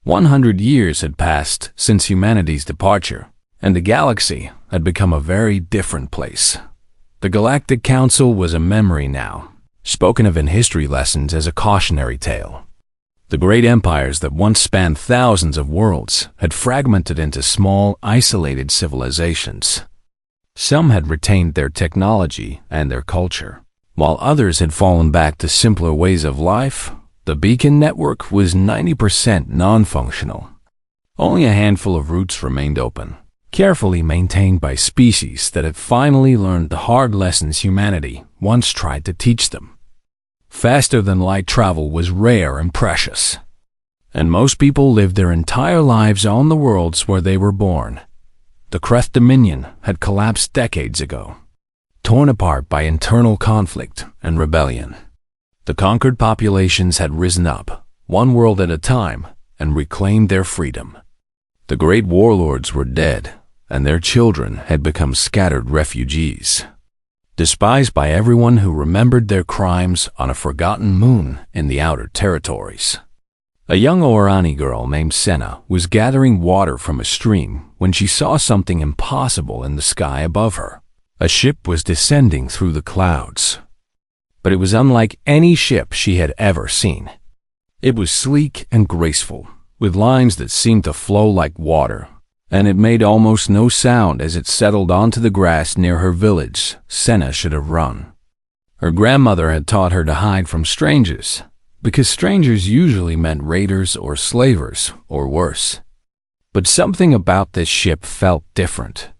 100 years had passed since humanity's departure, and the galaxy had become a very different place. The Galactic Council was a memory now, spoken of in history lessons as a cautionary tale. The great empires that once spanned thousands of worlds had fragmented into small, isolated civilizations. Some had retained their technology and their culture, while others had fallen back to simpler ways of life. The beacon network was 90% non-functional. Only a handful of routes remained open, carefully maintained by species that had finally learned the hard lessons humanity once tried to teach them. Faster-than-light travel was rare and precious, and most people lived their entire lives on the worlds where they were born. The Kreth Dominion had collapsed decades ago, torn apart by internal conflict and rebellion. The conquered populations had risen up, one world at a time, and reclaimed their freedom. The great warlords were dead, and their children had become scattered refugees, despised by everyone who remembered their crimes on a forgotten moon in the outer territories. A young Orani girl named Senna was gathering water from a stream when she saw something impossible in the sky above her. A ship was descending through the clouds, but it was unlike any ship she had ever seen. It was sleek and graceful, with lines that seemed to flow like water, and it made almost no sound as it settled onto the grass near her village. Senna should have run. Her grandmother had taught her to hide from strangers, because strangers usually meant raiders or slavers, or worse. But something about this ship felt different.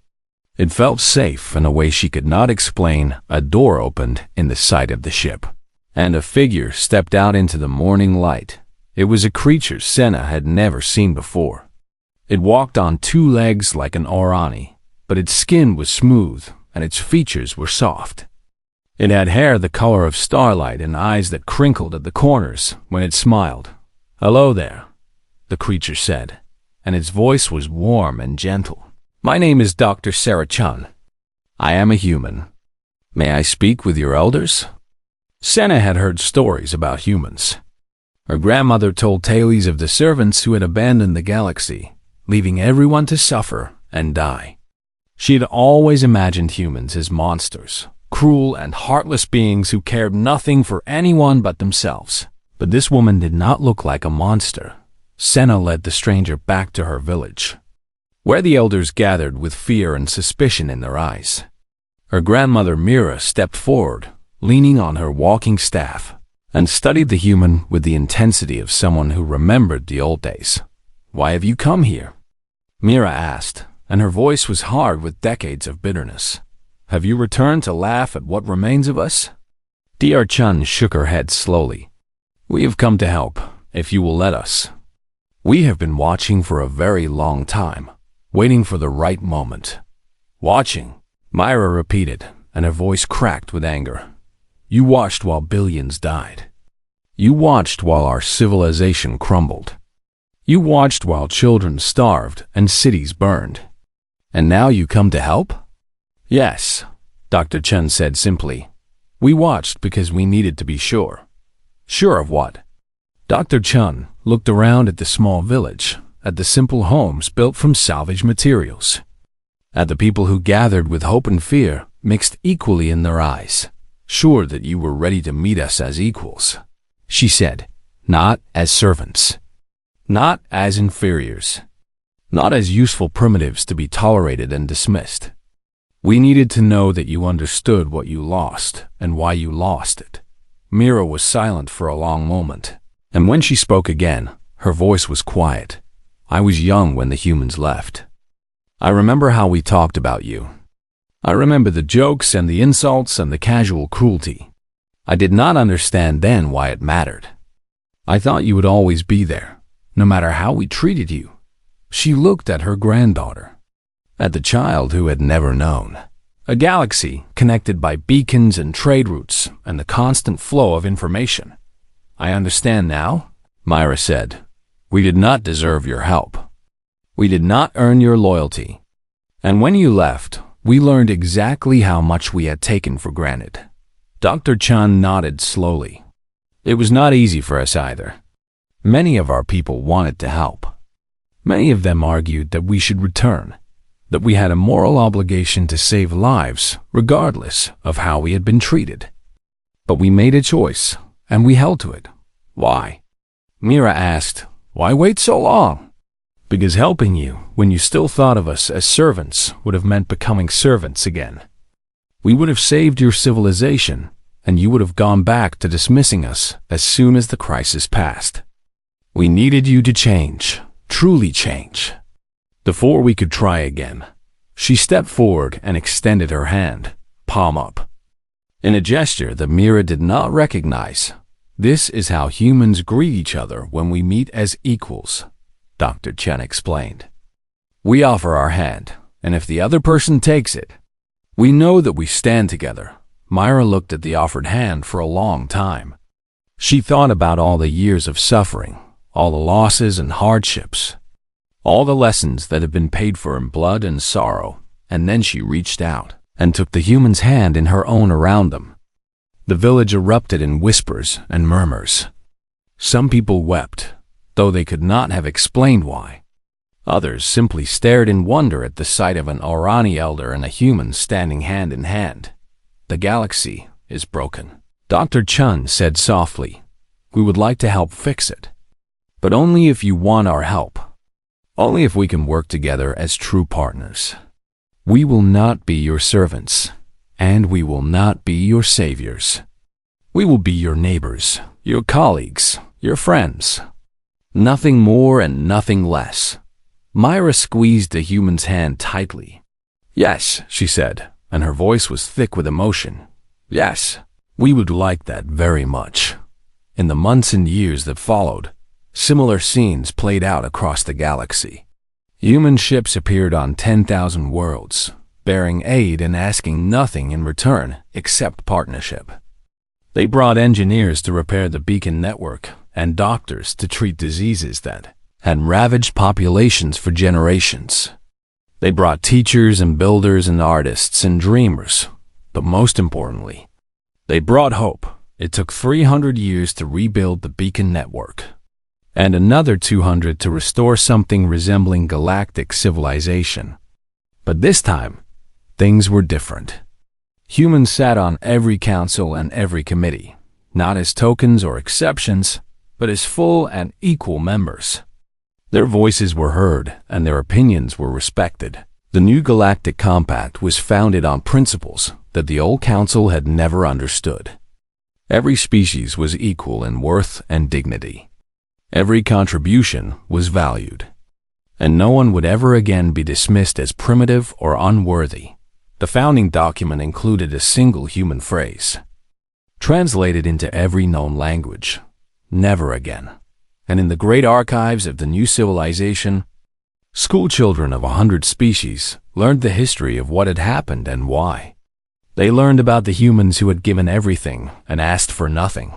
It felt safe in a way she could not explain. A door opened in the side of the ship, and a figure stepped out into the morning light. It was a creature Senna had never seen before. It walked on two legs like an Orani, but its skin was smooth and its features were soft. It had hair the color of starlight and eyes that crinkled at the corners when it smiled. "Hello there," the creature said, and its voice was warm and gentle. "My name is Dr. Sarah Chun. I am a human. May I speak with your elders?" Senna had heard stories about humans. Her grandmother told tales of the servants who had abandoned the galaxy, leaving everyone to suffer and die. She had always imagined humans as monsters, cruel and heartless beings who cared nothing for anyone but themselves. But this woman did not look like a monster. Senna led the stranger back to her village, where the elders gathered with fear and suspicion in their eyes. Her grandmother Mira stepped forward, leaning on her walking staff, and studied the human with the intensity of someone who remembered the old days. "Why have you come here?" Mira asked, and her voice was hard with decades of bitterness. "Have you returned to laugh at what remains of us?" Dr. Chun shook her head slowly. "We have come to help, if you will let us. We have been watching for a very long time, waiting for the right moment." "Watching?" Myra repeated, and her voice cracked with anger. "You watched while billions died. You watched while our civilization crumbled. You watched while children starved and cities burned. And now you come to help?" "Yes," Dr. Chun said simply. "We watched because we needed to be sure." "Sure of what?" Dr. Chun looked around at the small village, at the simple homes built from salvage materials, at the people who gathered with hope and fear mixed equally in their eyes. "Sure that you were ready to meet us as equals," she said, "not as servants. Not as inferiors. Not as useful primitives to be tolerated and dismissed. We needed to know that you understood what you lost and why you lost it." Mira was silent for a long moment, and when she spoke again, her voice was quiet. "I was young when the humans left. I remember how we talked about you. I remember the jokes and the insults and the casual cruelty. I did not understand then why it mattered. I thought you would always be there, no matter how we treated you." She looked at her granddaughter, at the child who had never known. A galaxy connected by beacons and trade routes and the constant flow of information. "I understand now," Myra said. "We did not deserve your help. We did not earn your loyalty. And when you left, we learned exactly how much we had taken for granted." Dr. Chun nodded slowly. "It was not easy for us either. Many of our people wanted to help, Many of them argued that we should return, that we had a moral obligation to save lives regardless of how we had been treated. But we made a choice, and we held to it. Why? Mira asked, "Why wait so long?" "Because helping you when you still thought of us as servants would have meant becoming servants again. We would have saved your civilization, and you would have gone back to dismissing us as soon as the crisis passed. We needed you to change, truly change, before we could try again." She stepped forward and extended her hand, palm up, in a gesture that Mira did not recognize. "This is how humans greet each other when we meet as equals," Dr. Chen explained. "We offer our hand, and if the other person takes it, we know that we stand together." Myra looked at the offered hand for a long time. She thought about all the years of suffering, all the losses and hardships, all the lessons that had been paid for in blood and sorrow, and then she reached out and took the human's hand in her own around them. The village erupted in whispers and murmurs. Some people wept, though they could not have explained why. Others simply stared in wonder at the sight of an Orani elder and a human standing hand in hand. "The galaxy is broken," Dr. Chun said softly. "We would like to help fix it, but only if you want our help. Only if we can work together as true partners. We will not be your servants, and we will not be your saviors. We will be your neighbors, your colleagues, your friends. Nothing more and nothing less." Myra squeezed the human's hand tightly. "Yes," she said, and her voice was thick with emotion. "Yes, we would like that very much." In the months and years that followed, similar scenes played out across the galaxy. Human ships appeared on 10,000 worlds, bearing aid and asking nothing in return except partnership. They brought engineers to repair the beacon network and doctors to treat diseases that had ravaged populations for generations. They brought teachers and builders and artists and dreamers, but most importantly, they brought hope. It took 300 years to rebuild the beacon network, and another 200 to restore something resembling galactic civilization. But this time, things were different. Humans sat on every council and every committee, not as tokens or exceptions, but as full and equal members. Their voices were heard and their opinions were respected. The new Galactic Compact was founded on principles that the old council had never understood. Every species was equal in worth and dignity. Every contribution was valued, and no one would ever again be dismissed as primitive or unworthy. The founding document included a single human phrase, translated into every known language: "Never again." And in the great archives of the new civilization, school children of 100 species learned the history of what had happened and why. They learned about the humans who had given everything and asked for nothing.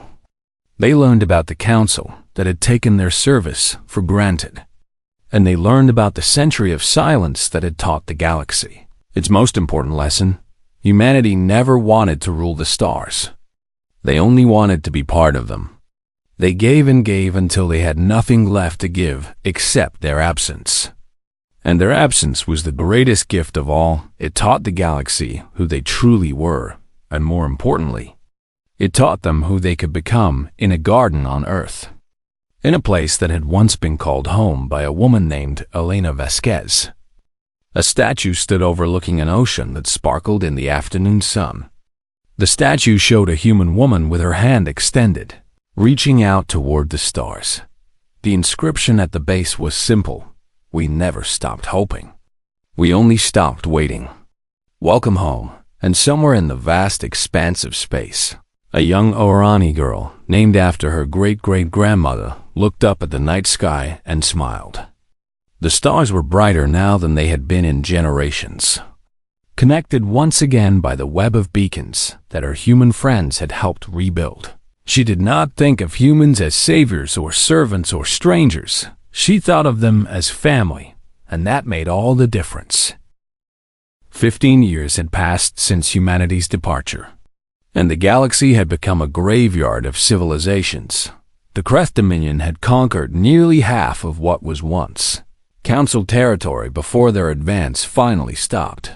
They learned about the council that had taken their service for granted. And they learned about the century of silence that had taught the galaxy its most important lesson: humanity never wanted to rule the stars. They only wanted to be part of them. They gave and gave until they had nothing left to give except their absence. And their absence was the greatest gift of all. It taught the galaxy who they truly were, and more importantly, it taught them who they could become in a garden on Earth, in a place that had once been called home by a woman named Elena Vasquez. A statue stood overlooking an ocean that sparkled in the afternoon sun. The statue showed a human woman with her hand extended, reaching out toward the stars. The inscription at the base was simple: "We never stopped hoping. We only stopped waiting." Welcome home. And somewhere in the vast expanse of space, a young Orani girl, named after her great-great-grandmother, looked up at the night sky and smiled. The stars were brighter now than they had been in generations, connected once again by the web of beacons that her human friends had helped rebuild. She did not think of humans as saviors or servants or strangers. She thought of them as family, and that made all the difference. 15 years had passed since humanity's departure, and the galaxy had become a graveyard of civilizations. The Creth Dominion had conquered nearly half of what was once Council territory before their advance finally stopped.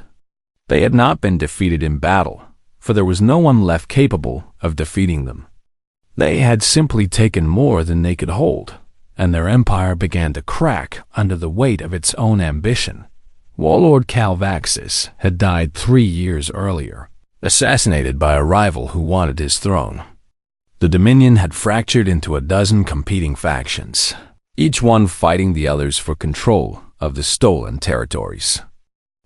They had not been defeated in battle, for there was no one left capable of defeating them. They had simply taken more than they could hold, and their empire began to crack under the weight of its own ambition. Warlord Calvaxis had died 3 years earlier, assassinated by a rival who wanted his throne. The Dominion had fractured into a dozen competing factions, each one fighting the others for control of the stolen territories.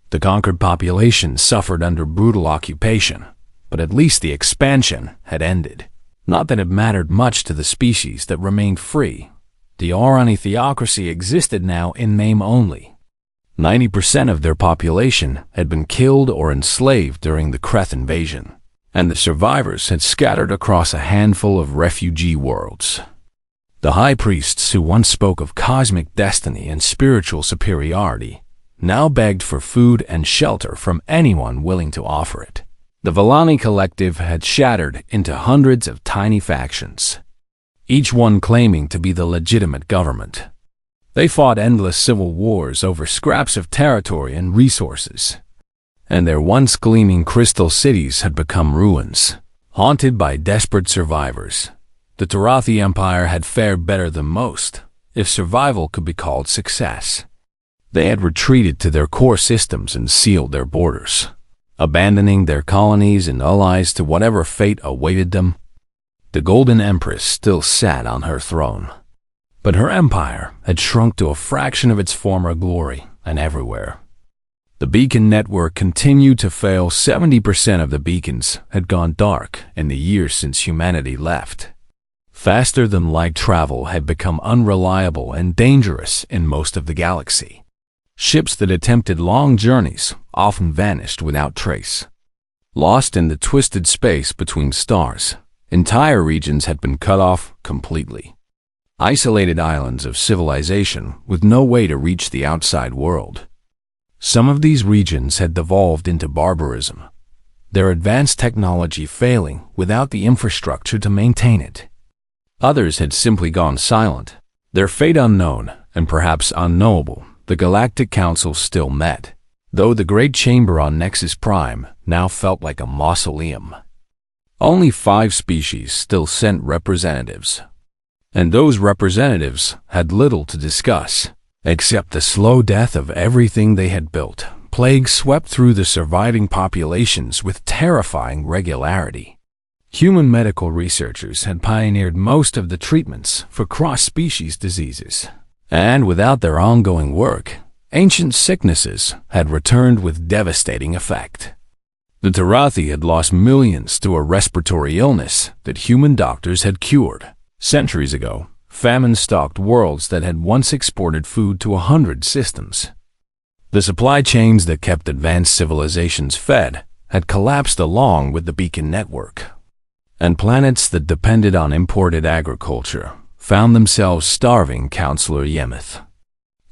The conquered population suffered under brutal occupation, but at least the expansion had ended. Not that it mattered much to the species that remained free. The Orani theocracy existed now in name only. 90% of their population had been killed or enslaved during the Kreth invasion, and the survivors had scattered across a handful of refugee worlds. The high priests who once spoke of cosmic destiny and spiritual superiority now begged for food and shelter from anyone willing to offer it. The Villani collective had shattered into hundreds of tiny factions, each one claiming to be the legitimate government. They fought endless civil wars over scraps of territory and resources, and their once gleaming crystal cities had become ruins, haunted by desperate survivors. The Tarathi Empire had fared better than most, if survival could be called success. They had retreated to their core systems and sealed their borders, abandoning their colonies and allies to whatever fate awaited them. The Golden Empress still sat on her throne, but her empire had shrunk to a fraction of its former glory, and everywhere. The beacon network continued to fail. 70% of the beacons had gone dark in the years since humanity left. Faster-than-light travel had become unreliable and dangerous in most of the galaxy. Ships that attempted long journeys often vanished without trace. Lost in the twisted space between stars, entire regions had been cut off completely. Isolated islands of civilization with no way to reach the outside world. Some of these regions had devolved into barbarism, their advanced technology failing without the infrastructure to maintain it. Others had simply gone silent, their fate unknown and perhaps unknowable. The Galactic Council still met, though the Great Chamber on Nexus Prime now felt like a mausoleum. Only 5 species still sent representatives, and those representatives had little to discuss, except the slow death of everything they had built. Plague swept through the surviving populations with terrifying regularity. Human medical researchers had pioneered most of the treatments for cross-species diseases. And without their ongoing work, ancient sicknesses had returned with devastating effect. The Tarathi had lost millions to a respiratory illness that human doctors had cured. Centuries ago, famine stalked worlds that had once exported food to 100 systems. The supply chains that kept advanced civilizations fed had collapsed along with the beacon network, and planets that depended on imported agriculture found themselves starving. Counselor Yemeth,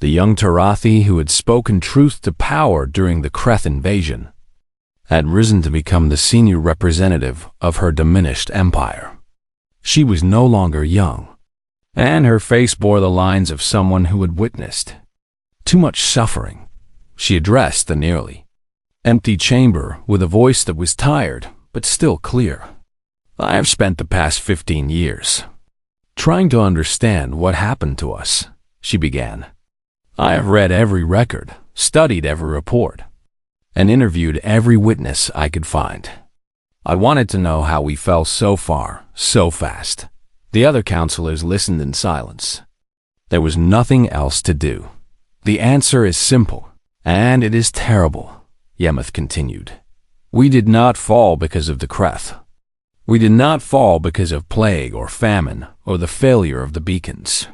the young Tarathi who had spoken truth to power during the Kreth invasion, had risen to become the senior representative of her diminished empire. She was no longer young, and her face bore the lines of someone who had witnessed too much suffering. She addressed the nearly empty chamber with a voice that was tired but still clear. I have spent the past 15 years trying to understand what happened to us, she began. I have read every record, studied every report, and interviewed every witness I could find. I wanted to know how we fell so far, so fast. The other counselors listened in silence. There was nothing else to do. The answer is simple, and it is terrible, Yemeth continued. We did not fall because of the Kreth. We did not fall because of plague or famine or the failure of the beacons.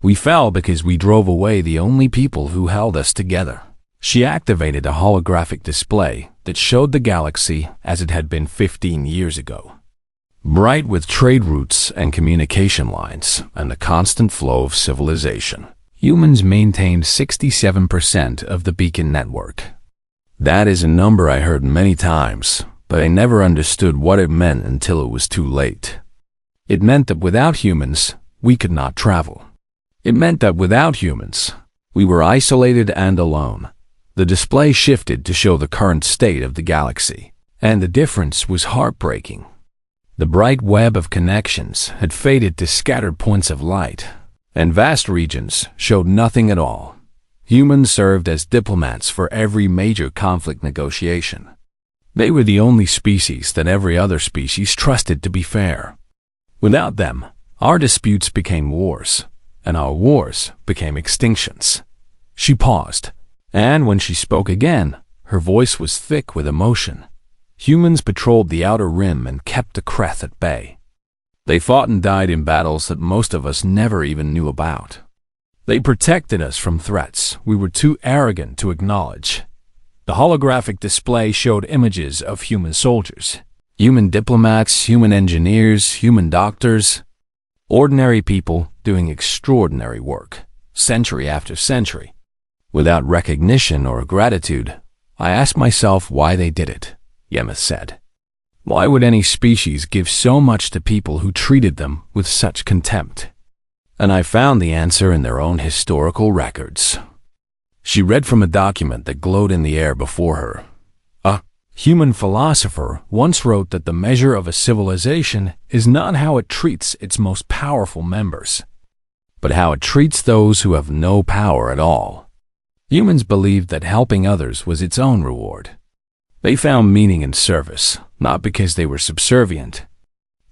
We fell because we drove away the only people who held us together. She activated a holographic display that showed the galaxy as it had been 15 years ago. Bright with trade routes and communication lines and the constant flow of civilization. Humans maintained 67% of the beacon network. That is a number I heard many times, but I never understood what it meant until it was too late. It meant that without humans, we could not travel. It meant that without humans, We were isolated and alone. The display shifted to show the current state of the galaxy, and the difference was heartbreaking. The bright web of connections had faded to scattered points of light, and vast regions showed nothing at all. Humans served as diplomats for every major conflict negotiation. They were the only species that every other species trusted to be fair. Without them, our disputes became wars, and our wars became extinctions. She paused, and when she spoke again, her voice was thick with emotion. Humans patrolled the outer rim and kept the Kreth at bay. They fought and died in battles that most of us never even knew about. They protected us from threats we were too arrogant to acknowledge. The holographic display showed images of human soldiers, human diplomats, human engineers, human doctors, ordinary people doing extraordinary work, century after century. Without recognition or gratitude, I asked myself why they did it, Yemeth said. Why would any species give so much to people who treated them with such contempt? And I found the answer in their own historical records. She read from a document that glowed in the air before her. A human philosopher once wrote that the measure of a civilization is not how it treats its most powerful members, but how it treats those who have no power at all. Humans believed that helping others was its own reward. They found meaning in service, not because they were subservient,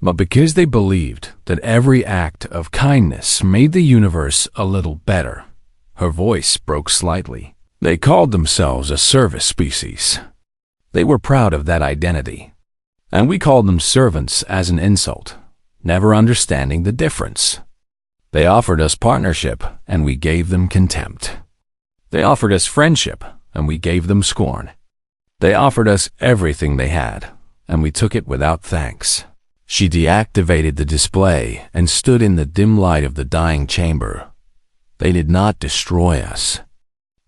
but because they believed that every act of kindness made the universe a little better. Her voice broke slightly. They called themselves a service species. They were proud of that identity, and we called them servants as an insult, never understanding the difference. They offered us partnership, and we gave them contempt. They offered us friendship, and we gave them scorn. They offered us everything they had, and we took it without thanks. She deactivated the display and stood in the dim light of the dying chamber. They did not destroy us.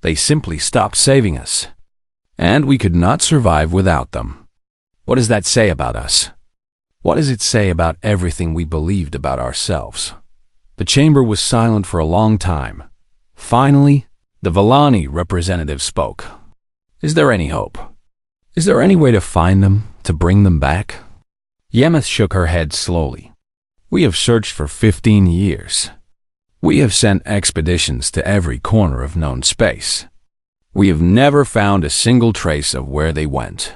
They simply stopped saving us, and we could not survive without them. What does that say about us? What does it say about everything we believed about ourselves? The chamber was silent for a long time. Finally, the Vellani representative spoke. Is there any hope? Is there any way to find them, to bring them back? Yemeth shook her head slowly. We have searched for 15 years. We have sent expeditions to every corner of known space. We have never found a single trace of where they went.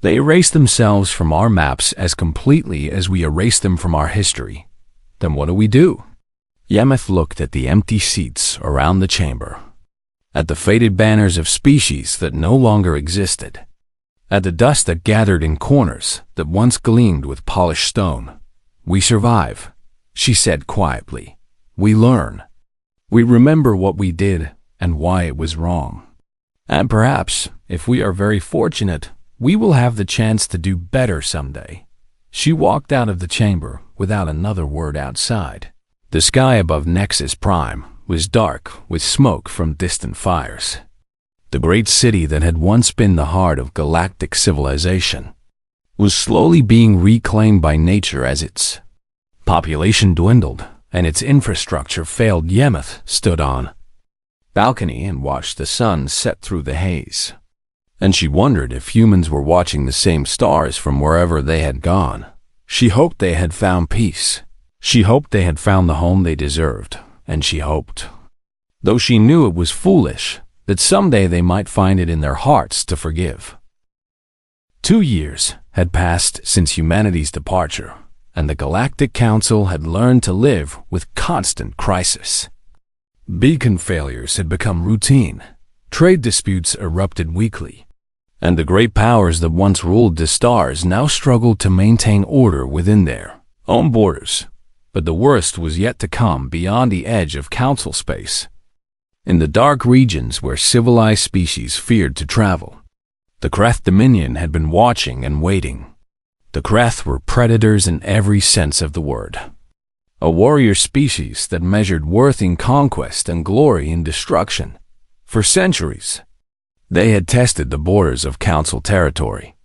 They erased themselves from our maps as completely as we erased them from our history. Then what do? Yemeth looked at the empty seats around the chamber, at the faded banners of species that no longer existed, at the dust that gathered in corners that once gleamed with polished stone. We survive, she said quietly. We learn. We remember what we did and why it was wrong. And perhaps, if we are very fortunate, we will have the chance to do better someday. She walked out of the chamber without another word outside. The sky above Nexus Prime was dark with smoke from distant fires. The great city that had once been the heart of galactic civilization was slowly being reclaimed by nature as its population dwindled and its infrastructure failed. Yemeth stood on balcony and watched the sun set through the haze. And she wondered if humans were watching the same stars from wherever they had gone. She hoped they had found peace. She hoped they had found the home they deserved, and she hoped, though she knew it was foolish, that someday they might find it in their hearts to forgive. 2 years had passed since humanity's departure, and the Galactic Council had learned to live with constant crisis. Beacon failures had become routine. Trade disputes erupted weekly, and the great powers that once ruled the stars now struggled to maintain order within their own borders. But the worst was yet to come beyond the edge of council space. In the dark regions where civilized species feared to travel, the Kreth Dominion had been watching and waiting. The Kreth were predators in every sense of the word. A warrior species that measured worth in conquest and glory in destruction. For centuries, they had tested the borders of council territory,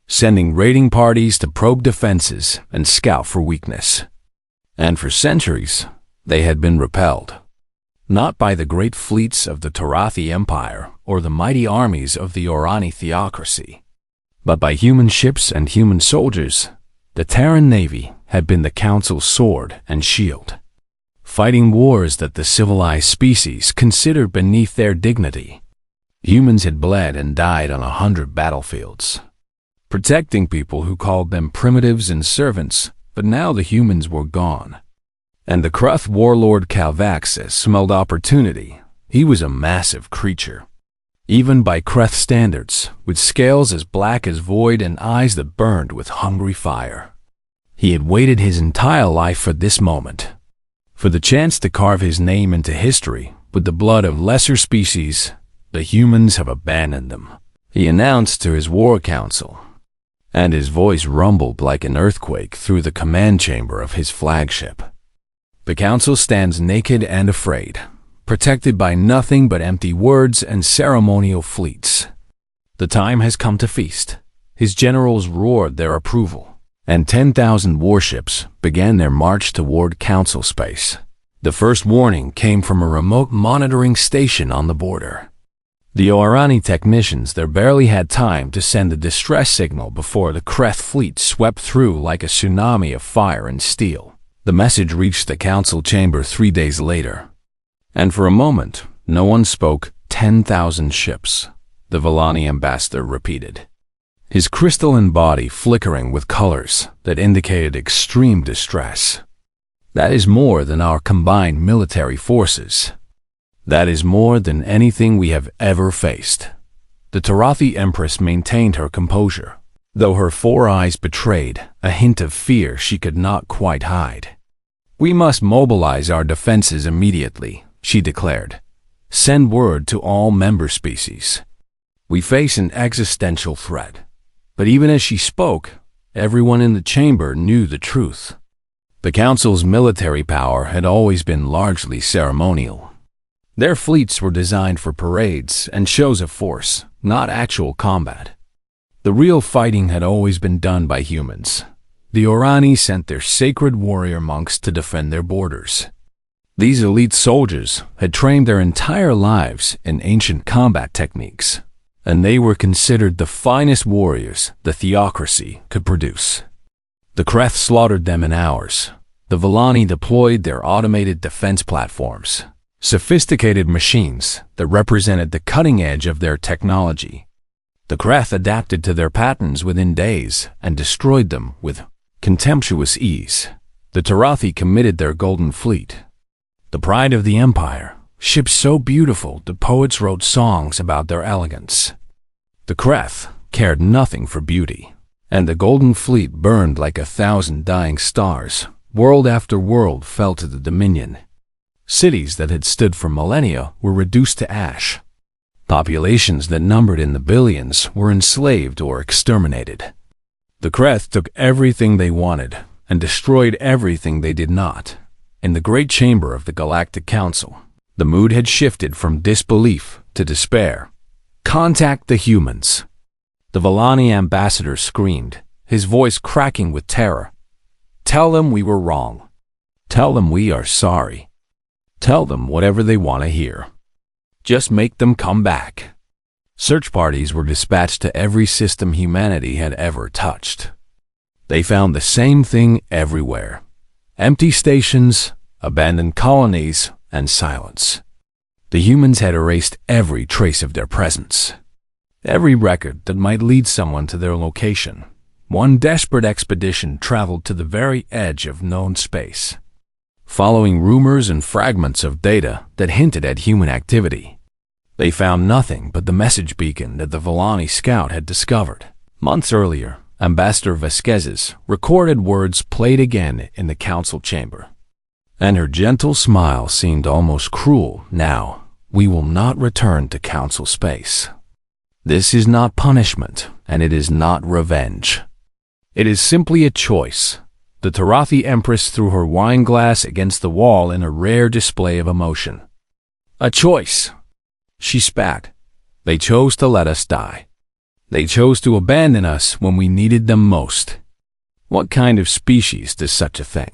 sending raiding parties to probe defenses and scout for weakness. And for centuries, they had been repelled. not by the great fleets of the Tarathi Empire or the mighty armies of the Orani theocracy, but by human ships and human soldiers. The Terran Navy had been the Council's sword and shield, fighting wars that the civilized species considered beneath their dignity. Humans had bled and died on 100 battlefields, protecting people who called them primitives and servants, but now the humans were gone. And the Kruth warlord Calvaxis smelled opportunity. He was a massive creature, even by Kruth standards, with scales as black as void and eyes that burned with hungry fire. He had waited his entire life for this moment, for the chance to carve his name into history with the blood of lesser species. The humans have abandoned them, he announced to his war council, and his voice rumbled like an earthquake through the command chamber of his flagship. The council stands naked and afraid, protected by nothing but empty words and ceremonial fleets. The time has come to feast. His generals roared their approval, and 10,000 warships began their march toward council space. The first warning came from a remote monitoring station on the border. The Orani technicians there barely had time to send a distress signal before the Kruth fleet swept through like a tsunami of fire and steel. The message reached the council chamber 3 days later, and for a moment, no one spoke. 10,000 ships, the Vellani ambassador repeated, his crystalline body flickering with colors that indicated extreme distress. That is more than our combined military forces. That is more than anything we have ever faced. The Tarathi Empress maintained her composure, though her 4 eyes betrayed a hint of fear she could not quite hide. We must mobilize our defenses immediately, she declared. Send word to all member species. We face an existential threat. But even as she spoke, everyone in the chamber knew the truth. The Council's military power had always been largely ceremonial. Their fleets were designed for parades and shows of force, not actual combat. The real fighting had always been done by humans. The Orani sent their sacred warrior monks to defend their borders. These elite soldiers had trained their entire lives in ancient combat techniques, and they were considered the finest warriors the theocracy could produce. The Kruth slaughtered them in hours. The Vellani deployed their automated defense platforms, sophisticated machines that represented the cutting edge of their technology. The Kruth adapted to their patterns within days and destroyed them with contemptuous ease. The Tarathi committed their golden fleet, the pride of the empire, ships so beautiful the poets wrote songs about their elegance. The Kruth cared nothing for beauty, and the golden fleet burned like 1,000 dying stars. World after world fell to the Dominion. Cities that had stood for millennia were reduced to ash. Populations that numbered in the billions were enslaved or exterminated. The Kruth took everything they wanted and destroyed everything they did not. In the great chamber of the Galactic Council, the mood had shifted from disbelief to despair. Contact the humans. The Vellani ambassador screamed, his voice cracking with terror. Tell them we were wrong. Tell them we are sorry. Tell them whatever they want to hear. Just make them come back. Search parties were dispatched to every system humanity had ever touched. They found the same thing everywhere. Empty stations, abandoned colonies, and silence. The humans had erased every trace of their presence. Every record that might lead someone to their location. One desperate expedition traveled to the very edge of known space, following rumors and fragments of data that hinted at human activity. They found nothing but the message beacon that the Vellani scout had discovered. Months earlier, Ambassador Vasquez's recorded words played again in the council chamber, and her gentle smile seemed almost cruel now. We will not return to council space. This is not punishment, and it is not revenge. It is simply a choice. The Tarathi Empress threw her wine glass against the wall in a rare display of emotion. A choice. She spat. They chose to let us die. They chose to abandon us when we needed them most. What kind of species does such a thing?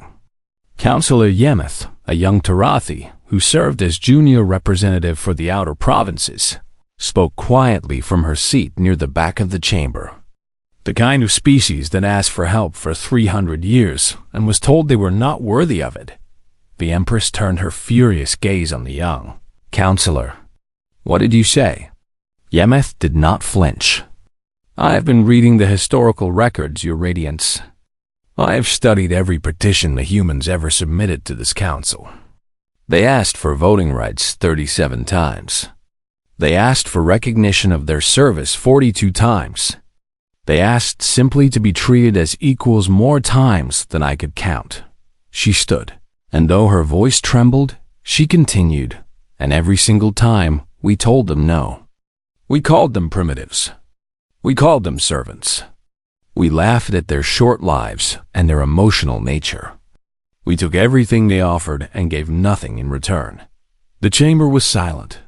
Councillor Yemeth, a young Tarathi, who served as junior representative for the outer provinces, spoke quietly from her seat near the back of the chamber. The kind of species that asked for help for 300 years and was told they were not worthy of it. The Empress turned her furious gaze on the young counselor. "What did you say?" Yemeth did not flinch. "I have been reading the historical records, Your Radiance. I have studied every petition the humans ever submitted to this council. They asked for voting rights 37 times. They asked for recognition of their service 42 times. They asked simply to be treated as equals more times than I could count." She stood, and though her voice trembled, she continued, "And every single time, we told them no. We called them primitives. We called them servants. We laughed at their short lives and their emotional nature. We took everything they offered and gave nothing in return." The chamber was silent.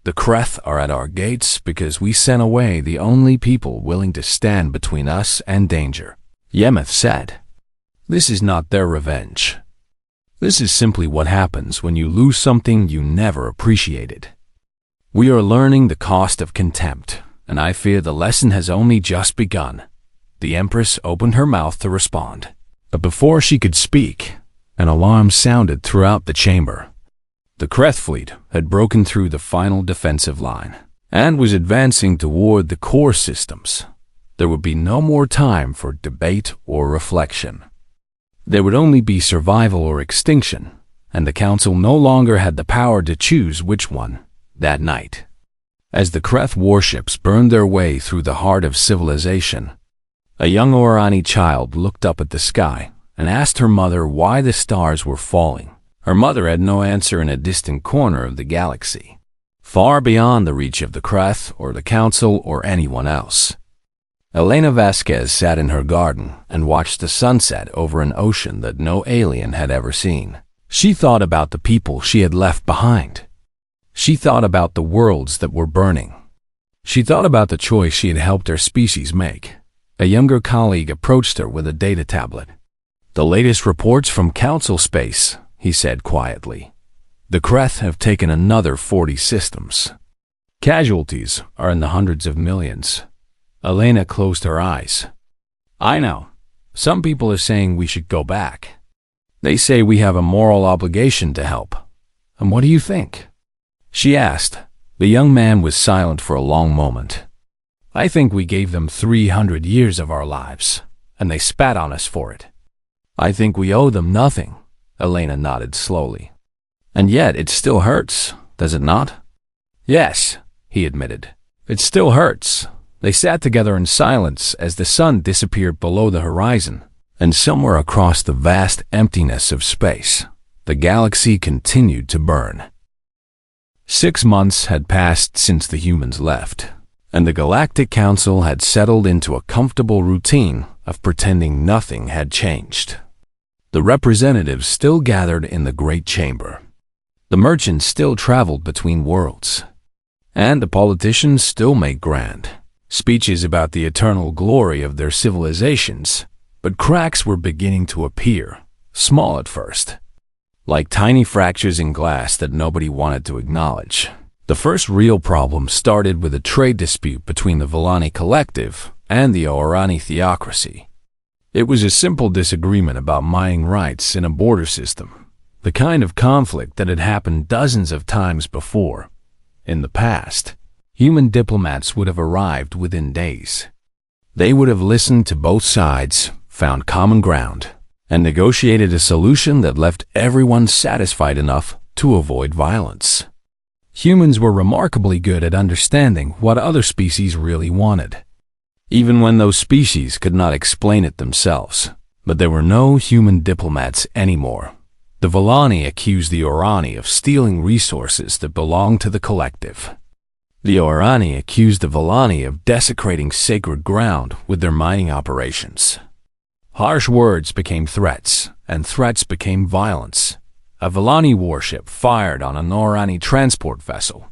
"The Kreth are at our gates because we sent away the only people willing to stand between us and danger," Yemeth said. "This is not their revenge. This is simply what happens when you lose something you never appreciated. We are learning the cost of contempt, and I fear the lesson has only just begun." The Empress opened her mouth to respond, but before she could speak, an alarm sounded throughout the chamber. The Kreth fleet had broken through the final defensive line and was advancing toward the core systems. There would be no more time for debate or reflection. There would only be survival or extinction, and the Council no longer had the power to choose which one. That night, as the Kreth warships burned their way through the heart of civilization, a young Orani child looked up at the sky and asked her mother why the stars were falling. Her mother had no answer in a distant corner of the galaxy, far beyond the reach of the Kreth or the Council or anyone else. Elena Vasquez sat in her garden and watched the sunset over an ocean that no alien had ever seen. She thought about the people she had left behind. She thought about the worlds that were burning. She thought about the choice she had helped her species make. A younger colleague approached her with a data tablet. "The latest reports from Council Space," he said quietly. "The Kreth have taken another 40 systems. Casualties are in the hundreds of millions." Elena closed her eyes. "I know. Some people are saying we should go back. They say we have a moral obligation to help. And what do you think?" she asked. The young man was silent for a long moment. "I think we gave them 300 years of our lives, and they spat on us for it. I think we owe them nothing." Elena nodded slowly. "And yet it still hurts, does it not?" "Yes," he admitted. "It still hurts." They sat together in silence as the sun disappeared below the horizon, and somewhere across the vast emptiness of space, the galaxy continued to burn. 6 months had passed since the humans left, and the Galactic Council had settled into a comfortable routine of pretending nothing had changed. The representatives still gathered in the Great Chamber. The merchants still traveled between worlds. And the politicians still made grand speeches about the eternal glory of their civilizations. But cracks were beginning to appear, small at first, like tiny fractures in glass that nobody wanted to acknowledge. The first real problem started with a trade dispute between the Villani Collective and the Orani Theocracy. It was a simple disagreement about mining rights in a border system, the kind of conflict that had happened dozens of times before. In the past, human diplomats would have arrived within days. They would have listened to both sides, found common ground, and negotiated a solution that left everyone satisfied enough to avoid violence. Humans were remarkably good at understanding what other species really wanted, even when those species could not explain it themselves. But there were no human diplomats anymore. The Villani accused the Orani of stealing resources that belonged to the collective. The Orani accused the Villani of desecrating sacred ground with their mining operations. Harsh words became threats, and threats became violence. A Villani warship fired on an Orani transport vessel,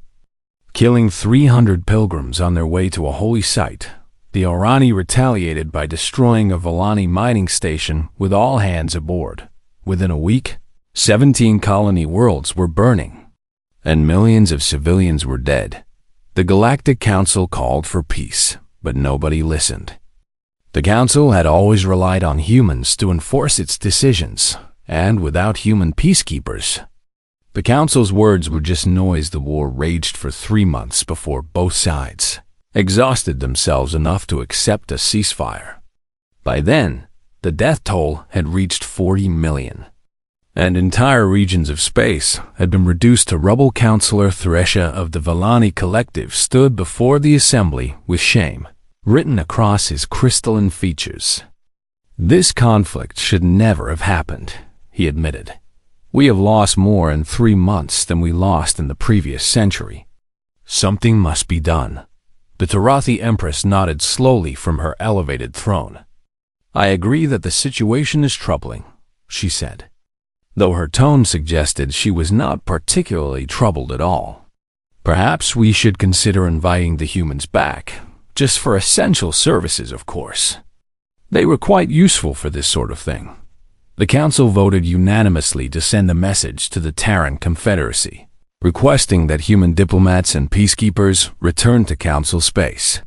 killing 300 pilgrims on their way to a holy site. The Orani retaliated by destroying a Villani mining station with all hands aboard. Within a week, 17 colony worlds were burning, and millions of civilians were dead. The Galactic Council called for peace, but nobody listened. The Council had always relied on humans to enforce its decisions, and without human peacekeepers, the Council's words were just noise. The war raged for 3 months before both sides exhausted themselves enough to accept a ceasefire. By then, the death toll had reached 40 million, and entire regions of space had been reduced to rubble. Counselor Thresha of the Vellani Collective stood before the assembly with shame written across his crystalline features. "This conflict should never have happened," he admitted. "We have lost more in 3 months than we lost in the previous century. Something must be done." The Tarathi Empress nodded slowly from her elevated throne. "I agree that the situation is troubling," she said, though her tone suggested she was not particularly troubled at all. "Perhaps we should consider inviting the humans back, just for essential services, of course. They were quite useful for this sort of thing." The Council voted unanimously to send a message to the Terran Confederacy, requesting that human diplomats and peacekeepers return to Council space.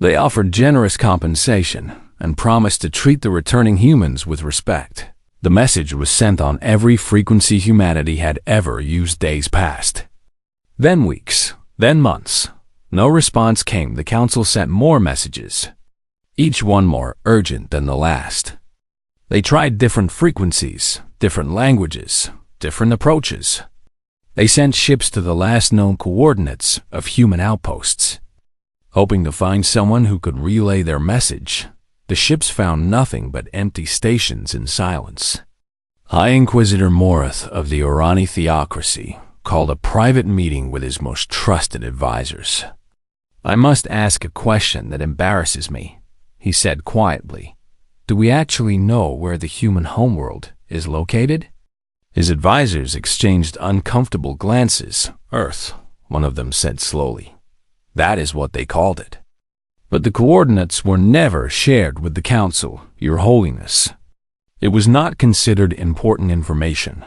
They offered generous compensation and promised to treat the returning humans with respect. The message was sent on every frequency humanity had ever used. Days passed. Then weeks, then months. No response came. The Council sent more messages, each one more urgent than the last. They tried different frequencies, different languages, different approaches. They sent ships to the last known coordinates of human outposts, hoping to find someone who could relay their message. The ships found nothing but empty stations and silence. High Inquisitor Morath of the Orani Theocracy called a private meeting with his most trusted advisors. "I must ask a question that embarrasses me," he said quietly. "Do we actually know where the human homeworld is located?" His advisors exchanged uncomfortable glances. "Earth," one of them said slowly. "That is what they called it. But the coordinates were never shared with the Council, Your Holiness. It was not considered important information."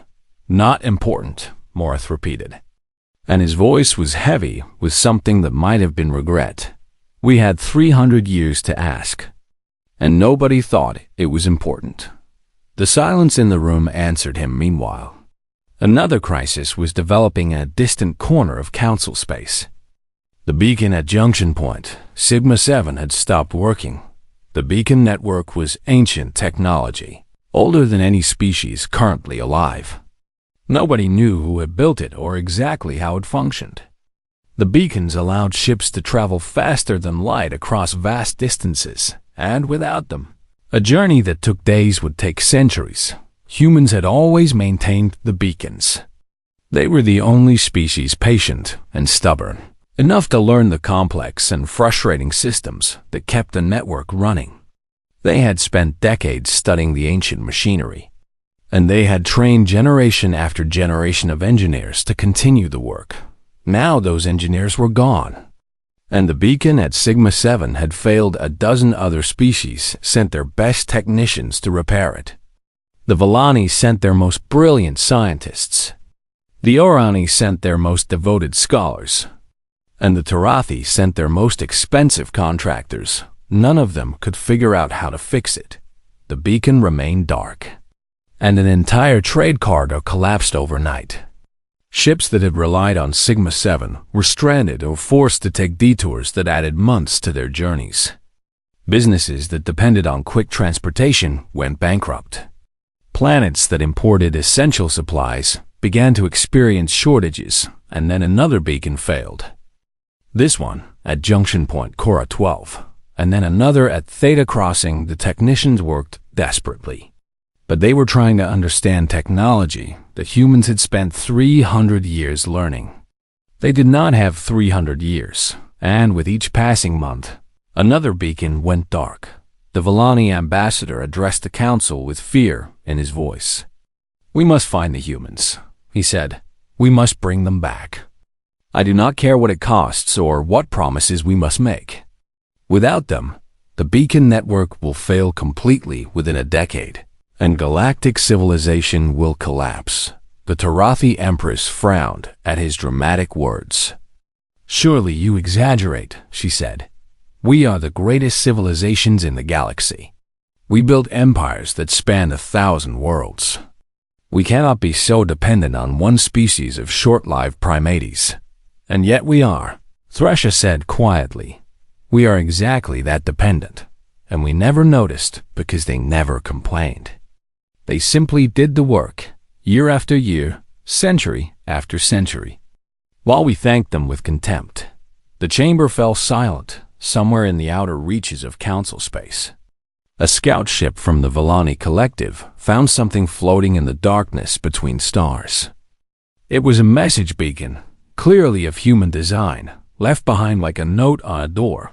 "Not important," Morath repeated, and his voice was heavy with something that might have been regret. "We had 300 years to ask, and nobody thought it was important." The silence in the room answered him. Meanwhile, another crisis was developing in a distant corner of Council space. The beacon at Junction Point, Sigma-7, had stopped working. The beacon network was ancient technology, older than any species currently alive. Nobody knew who had built it or exactly how it functioned. The beacons allowed ships to travel faster than light across vast distances, and without them, a journey that took days would take centuries. Humans had always maintained the beacons. They were the only species patient and stubborn, enough to learn the complex and frustrating systems that kept the network running. They had spent decades studying the ancient machinery, and they had trained generation after generation of engineers to continue the work. Now those engineers were gone, and the beacon at Sigma-7 had failed. A dozen other species sent their best technicians to repair it. The Vellani sent their most brilliant scientists. The Orani sent their most devoted scholars, and the Tarathi sent their most expensive contractors. None of them could figure out how to fix it. The beacon remained dark, and an entire trade corridor collapsed overnight. Ships that had relied on Sigma-7 were stranded or forced to take detours that added months to their journeys. Businesses that depended on quick transportation went bankrupt. Planets that imported essential supplies began to experience shortages, and then another beacon failed. This one at Junction Point Cora 12, and then another at Theta Crossing. The technicians worked desperately, but they were trying to understand technology that humans had spent 300 years learning. They did not have 300 years, and with each passing month, another beacon went dark. The Vellani ambassador addressed the council with fear in his voice. "We must find the humans," he said. "We must bring them back. I do not care what it costs or what promises we must make. Without them, the beacon network will fail completely within a decade, and galactic civilization will collapse." The Tarathi Empress frowned at his dramatic words. "Surely you exaggerate," she said. "We are the greatest civilizations in the galaxy. We built empires that span 1,000 worlds. We cannot be so dependent on one species of short-lived primates. And yet we are," Thresha said quietly. "We are exactly that dependent, and we never noticed because they never complained. They simply did the work, year after year, century after century, while we thanked them with contempt." The chamber fell silent, somewhere in the outer reaches of council space. A scout ship from the Villani Collective found something floating in the darkness between stars. It was a message beacon, clearly of human design, left behind like a note on a door.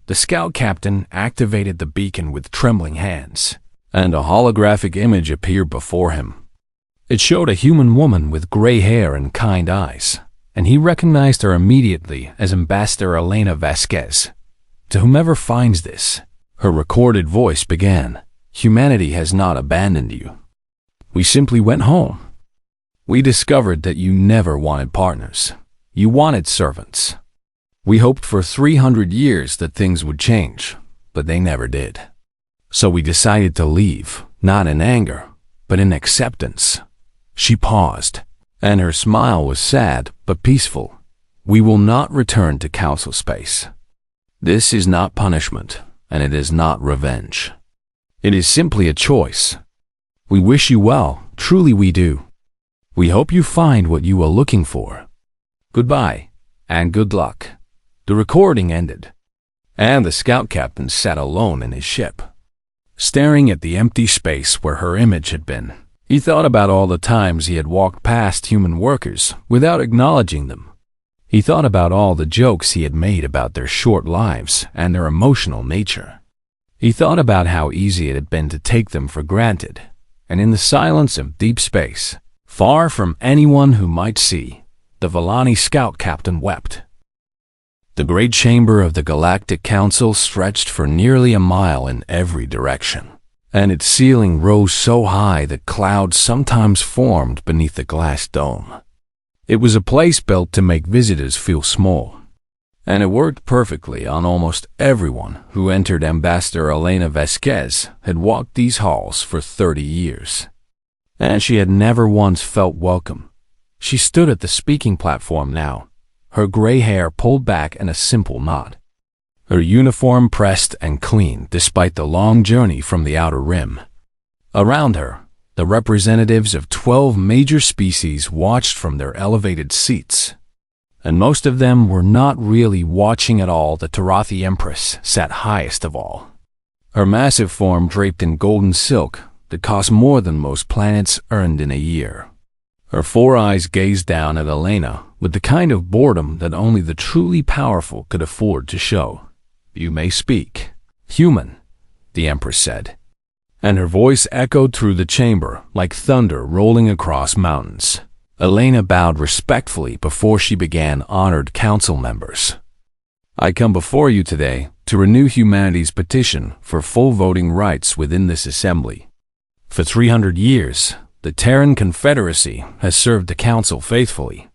The scout captain activated the beacon with trembling hands, and a holographic image appeared before him. It showed a human woman with gray hair and kind eyes, and he recognized her immediately as Ambassador Elena Vasquez. "To whomever finds this," her recorded voice began, "humanity has not abandoned you. We simply went home. We discovered that you never wanted partners. You wanted servants. We hoped for 300 years that things would change, but they never did. So we decided to leave, not in anger, but in acceptance." She paused, and her smile was sad but peaceful. "We will not return to council space. This is not punishment, and it is not revenge. It is simply a choice. We wish you well, truly we do. We hope you find what you are looking for. Goodbye, and good luck." The recording ended, and the scout captain sat alone in his ship, staring at the empty space where her image had been. He thought about all the times he had walked past human workers without acknowledging them. He thought about all the jokes he had made about their short lives and their emotional nature. He thought about how easy it had been to take them for granted, and in the silence of deep space, far from anyone who might see, the Villani scout captain wept. The great chamber of the Galactic Council stretched for nearly a mile in every direction, and its ceiling rose so high that clouds sometimes formed beneath the glass dome. It was a place built to make visitors feel small, and it worked perfectly on almost everyone who entered. Ambassador Elena Vasquez had walked these halls for 30 years, and she had never once felt welcome. She stood at the speaking platform now, her gray hair pulled back in a simple knot, her uniform pressed and clean despite the long journey from the outer rim. Around her, the representatives of 12 major species watched from their elevated seats, and most of them were not really watching at all. The Tarathi Empress sat highest of all, her massive form draped in golden silk that cost more than most planets earned in a year. Her 4 eyes gazed down at Elena with the kind of boredom that only the truly powerful could afford to show. "You may speak, human," the Empress said, and her voice echoed through the chamber like thunder rolling across mountains. Elena bowed respectfully before she began. "Honored council members, I come before you today to renew humanity's petition for full voting rights within this assembly. For 300 years, the Terran Confederacy has served the Council faithfully,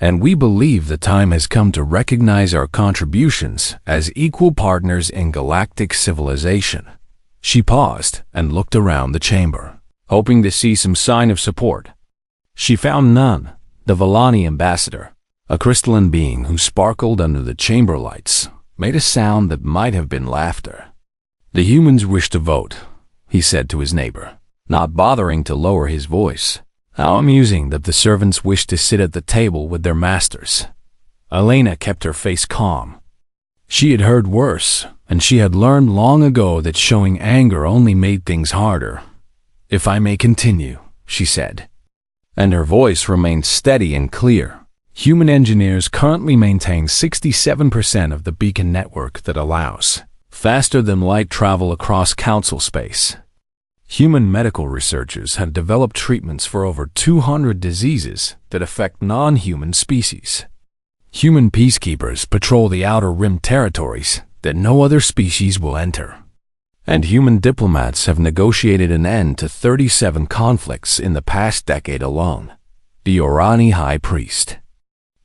and we believe the time has come to recognize our contributions as equal partners in galactic civilization." She paused and looked around the chamber, hoping to see some sign of support. She found none. The Villani ambassador, a crystalline being who sparkled under the chamber lights, made a sound that might have been laughter. "The humans wish to vote," he said to his neighbor, not bothering to lower his voice. "How amusing that the servants wish to sit at the table with their masters." Elena kept her face calm. She had heard worse, and she had learned long ago that showing anger only made things harder. "If I may continue," she said, and her voice remained steady and clear. "Human engineers currently maintain 67% of the beacon network that allows faster-than-light travel across council space. Human medical researchers have developed treatments for over 200 diseases that affect non-human species. Human peacekeepers patrol the outer rim territories that no other species will enter. And human diplomats have negotiated an end to 37 conflicts in the past decade alone. the Orani High Priest.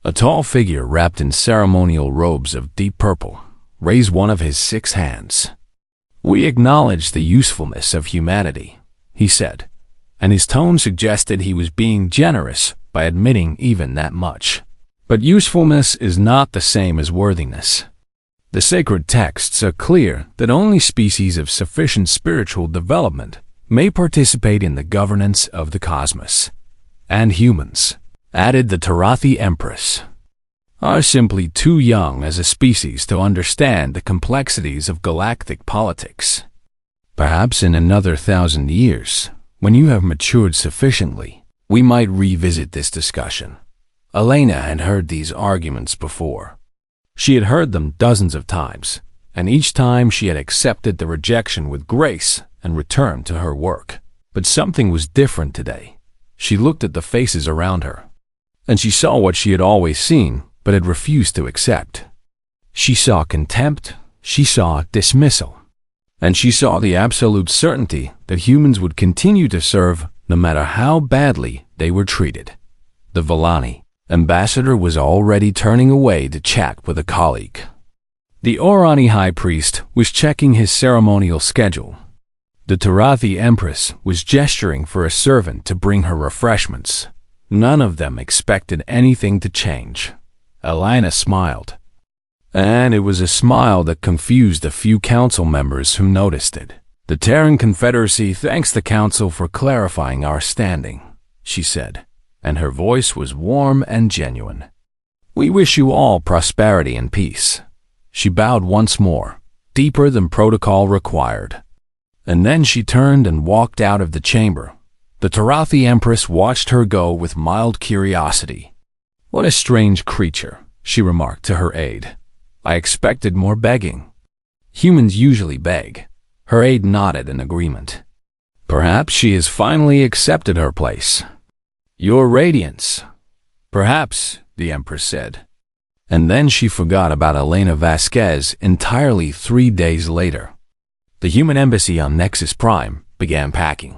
A tall figure wrapped in ceremonial robes of deep purple raised one of his 6 hands. "We acknowledge the usefulness of humanity," he said, and his tone suggested he was being generous by admitting even that much. But usefulness is not the same as worthiness. The sacred texts are clear that only species of sufficient spiritual development may participate in the governance of the cosmos. And humans, added the Tarathi Empress, are simply too young as a species to understand the complexities of galactic politics. Perhaps in another 1,000 years, when you have matured sufficiently, we might revisit this discussion. Elena had heard these arguments before. She had heard them dozens of times, and each time she had accepted the rejection with grace and returned to her work. But something was different today. She looked at the faces around her, and she saw what she had always seen but had refused to accept. She saw contempt, she saw dismissal, and she saw the absolute certainty that humans would continue to serve no matter how badly they were treated. The Vellani ambassador was already turning away to chat with a colleague. The Orani High Priest was checking his ceremonial schedule. The Tarathi Empress was gesturing for a servant to bring her refreshments. None of them expected anything to change. Elena smiled, and it was a smile that confused a few council members who noticed it. "The Terran Confederacy thanks the council for clarifying our standing," she said, and her voice was warm and genuine. "We wish you all prosperity and peace." She bowed once more, deeper than protocol required. And then she turned and walked out of the chamber. The Tarathi Empress watched her go with mild curiosity. "What a strange creature," she remarked to her aide. "I expected more begging." Humans usually beg. Her aide nodded in agreement. "Perhaps she has finally accepted her place." "Your Radiance." "Perhaps," the Empress said. And then she forgot about Elena Vasquez entirely 3 days later. The human embassy on Nexus Prime began packing.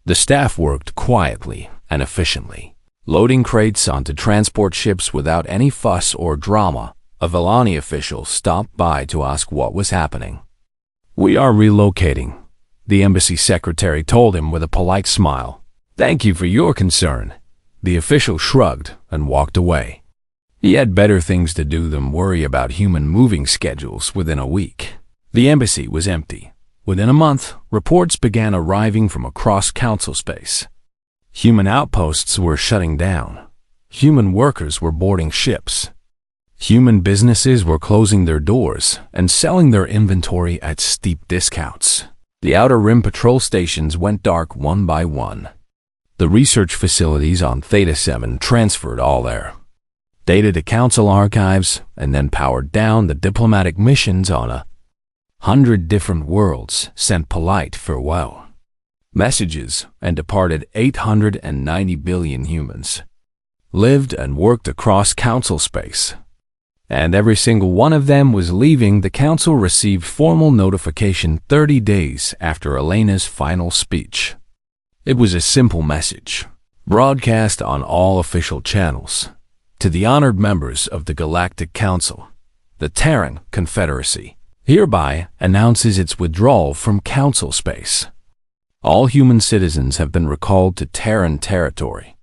The staff worked quietly and efficiently, loading crates onto transport ships without any fuss or drama. A Vellani official stopped by to ask what was happening. "We are relocating," the embassy secretary told him with a polite smile. "Thank you for your concern." The official shrugged and walked away. He had better things to do than worry about human moving schedules within a week. The embassy was empty. Within a month, reports began arriving from across council space. Human outposts were shutting down. Human workers were boarding ships. Human businesses were closing their doors and selling their inventory at steep discounts. The Outer Rim patrol stations went dark one by one. The research facilities on Theta 7 transferred all there. Data to council archives, and then powered down the diplomatic missions on 100 different worlds sent polite farewell messages and departed 890 billion humans. Lived and worked across council space. And every single one of them was leaving. The council received formal notification 30 days after Elena's final speech. It was a simple message, broadcast on all official channels. To the honored members of the Galactic Council, the Terran Confederacy hereby announces its withdrawal from council space. All human citizens have been recalled to Terran territory.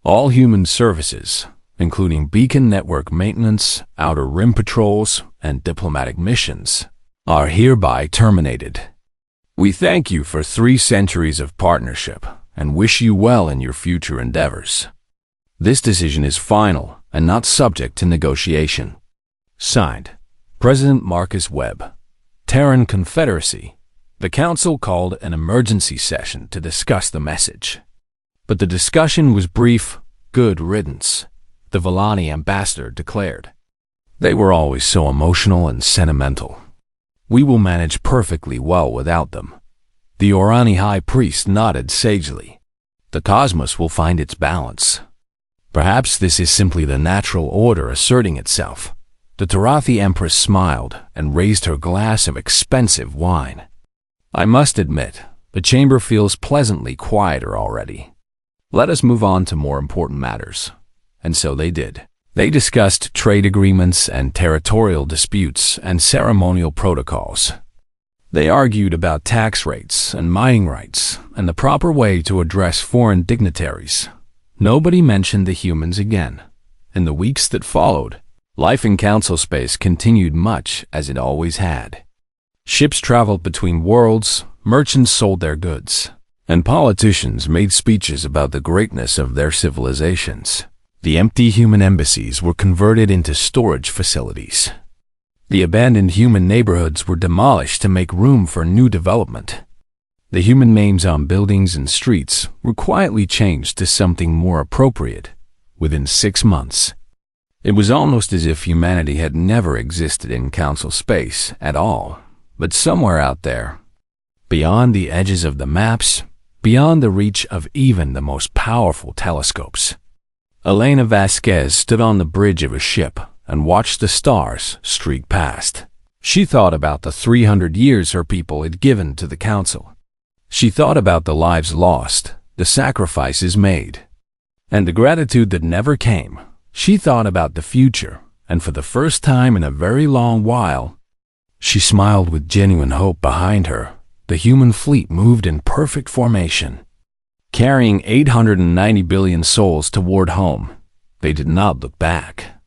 All human services, including beacon network maintenance, outer rim patrols, and diplomatic missions, are hereby terminated. We thank you for 3 centuries of partnership and wish you well in your future endeavors. This decision is final and not subject to negotiation. Signed, President Marcus Webb, Terran Confederacy. The council called an emergency session to discuss the message. But the discussion was brief. Good riddance, the Vellani ambassador declared. They were always so emotional and sentimental. We will manage perfectly well without them. The Orani High Priest nodded sagely. The cosmos will find its balance. Perhaps this is simply the natural order asserting itself. The Tarathi Empress smiled and raised her glass of expensive wine. I must admit, the chamber feels pleasantly quieter already. Let us move on to more important matters. And so they did. They discussed trade agreements and territorial disputes and ceremonial protocols. They argued about tax rates and mining rights and the proper way to address foreign dignitaries. Nobody mentioned the humans again. In the weeks that followed, life in council space continued much as it always had. Ships traveled between worlds, merchants sold their goods, and politicians made speeches about the greatness of their civilizations. The empty human embassies were converted into storage facilities. The abandoned human neighborhoods were demolished to make room for new development. The human names on buildings and streets were quietly changed to something more appropriate within 6 months. It was almost as if humanity had never existed in council space at all, but somewhere out there, beyond the edges of the maps, beyond the reach of even the most powerful telescopes. Elena Vasquez stood on the bridge of a ship and watched the stars streak past. She thought about the 300 years her people had given to the council. She thought about the lives lost, the sacrifices made, and the gratitude that never came. She thought about the future, and for the first time in a very long while, she smiled with genuine hope behind her. The human fleet moved in perfect formation, carrying 890 billion souls toward home. They did not look back.